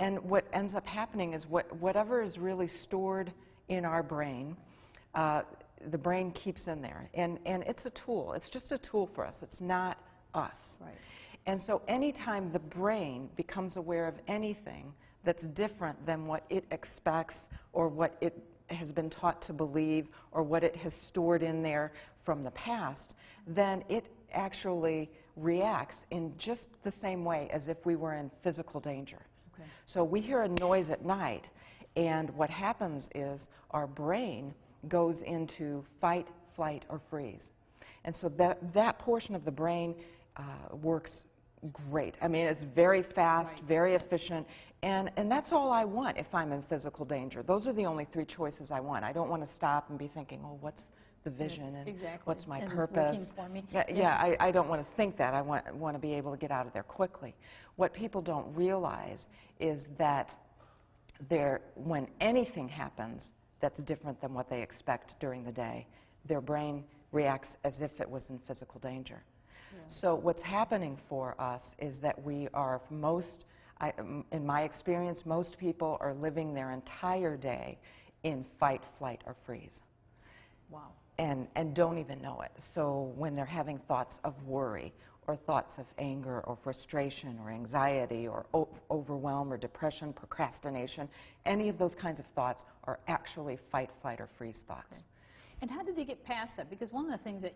And what ends up happening is whatever is really stored in our brain, the brain keeps in there. And it's a tool. It's just a tool for us. It's not us. Right. And so anytime the brain becomes aware of anything that's different than what it expects or what it has been taught to believe or what it has stored in there from the past, then it actually reacts in just the same way as if we were in physical danger. Okay. So we hear a noise at night, and what happens is our brain goes into fight, flight, or freeze. And so that portion of the brain works great. I mean, it's very fast, Right. very efficient, and that's all I want if I'm in physical danger. Those are the only three choices I want. I don't want to stop and be thinking, oh, what's the vision and exactly. what's my and purpose? It's working for me. I don't want to think that. I want to be able to get out of there quickly. What people don't realize is that when anything happens that's different than what they expect during the day, their brain reacts as if it was in physical danger. Yeah. So what's happening for us is that we are in my experience, most people are living their entire day in fight, flight, or freeze. Wow. And don't even know it. So when they're having thoughts of worry or thoughts of anger or frustration or anxiety or overwhelm or depression, procrastination, any of those kinds of thoughts are actually fight, flight, or freeze thoughts. Okay. And how did they get past that? Because one of the things that,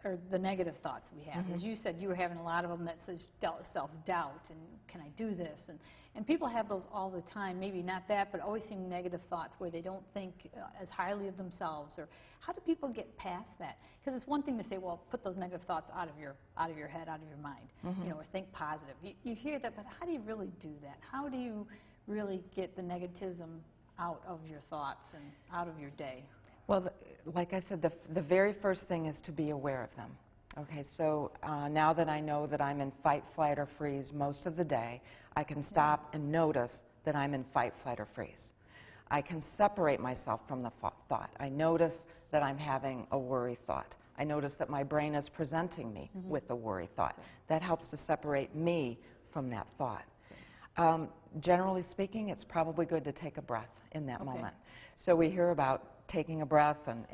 are the negative thoughts we have. Mm-hmm. As you said, you were having a lot of them that says self-doubt and can I do this? And people have those all the time. Maybe not that, but always seeing negative thoughts where they don't think as highly of themselves. Or how do people get past that? Because it's one thing to say, well, put those negative thoughts out of your head, out of your mind, mm-hmm. Or think positive. You hear that, but how do you really do that? How do you really get the negativism out of your thoughts and out of your day? Well, like I said, the very first thing is to be aware of them. Okay, so now that I know that I'm in fight, flight, or freeze most of the day, I can stop and notice that I'm in fight, flight, or freeze. I can separate myself from the thought. I notice that I'm having a worry thought. I notice that my brain is presenting me mm-hmm. with a worry thought. That helps to separate me from that thought. Generally speaking, it's probably good to take a breath in that moment. So we hear about taking a breath, and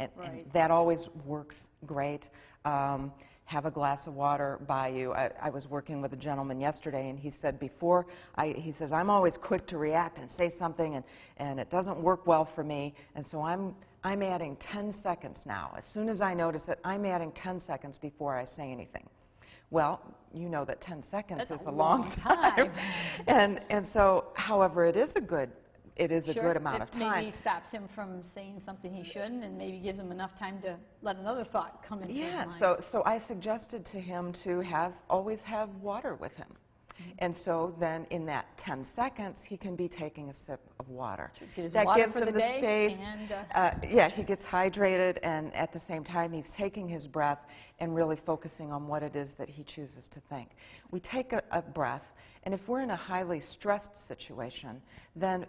that always works great. Have a glass of water by you. I was working with a gentleman yesterday, and he said he says, I'm always quick to react and say something, and it doesn't work well for me, and so I'm adding 10 seconds now. As soon as I notice it, I'm adding 10 seconds before I say anything. Well, you know that 10 seconds is a long time. and so, however, it is a good amount of time. Maybe stops him from saying something he shouldn't, and maybe gives him enough time to let another thought come into his mind. So I suggested to him to always have water with him. Mm-hmm. And so then in that 10 seconds, he can be taking a sip of water. That gives him the space. And he gets hydrated, and at the same time, he's taking his breath and really focusing on what it is that he chooses to think. We take a breath, and if we're in a highly stressed situation, then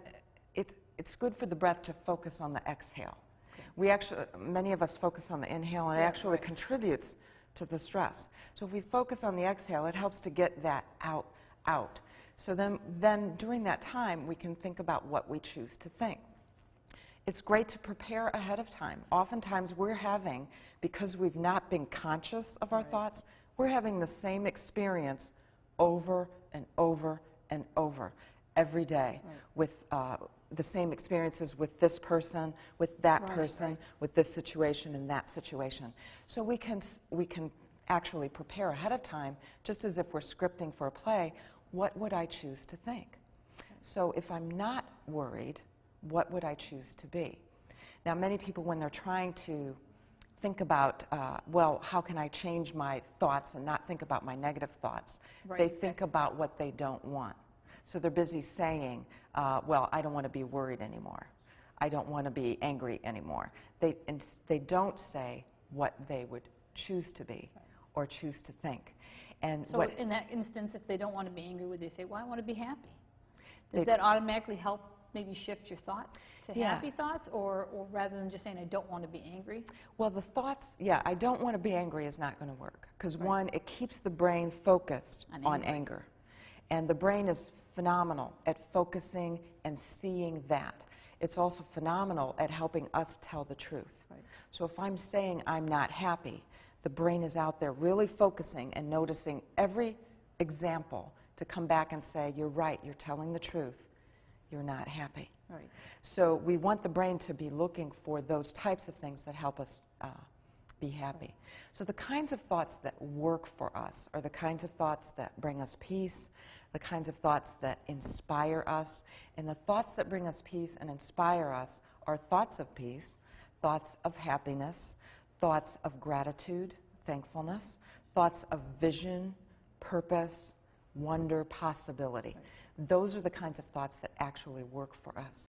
it's good for the breath to focus on the exhale. Many of us focus on the inhale, and it actually contributes to the stress. So if we focus on the exhale, it helps to get that out. So then during that time, we can think about what we choose to think. It's great to prepare ahead of time. Oftentimes because we've not been conscious of our thoughts, we're having the same experience over and over and over every day with the same experiences with this person, with that person, with this situation and that situation. So we can actually prepare ahead of time, just as if we're scripting for a play, what would I choose to think? So if I'm not worried, what would I choose to be? Now, many people, when they're trying to think about, well, how can I change my thoughts and not think about my negative thoughts, they think about what they don't want. So they're busy saying, well, I don't want to be worried anymore. I don't want to be angry anymore. They don't say what they would choose to be or choose to think. And so in that instance, if they don't want to be angry, would they say, well, I want to be happy? Does that automatically help maybe shift your thoughts to happy thoughts, or rather than just saying, I don't want to be angry? Well, the thoughts, I don't want to be angry is not going to work. Because one, it keeps the brain focused on anger. And the brain is phenomenal at focusing and seeing that. It's also phenomenal at helping us tell the truth. Right. So if I'm saying I'm not happy, the brain is out there really focusing and noticing every example to come back and say, you're right, you're telling the truth, you're not happy. Right. So we want the brain to be looking for those types of things that help us be happy. So the kinds of thoughts that work for us are the kinds of thoughts that bring us peace, the kinds of thoughts that inspire us. And the thoughts that bring us peace and inspire us are thoughts of peace, thoughts of happiness, thoughts of gratitude, thankfulness, thoughts of vision, purpose, wonder, possibility. Right. Those are the kinds of thoughts that actually work for us.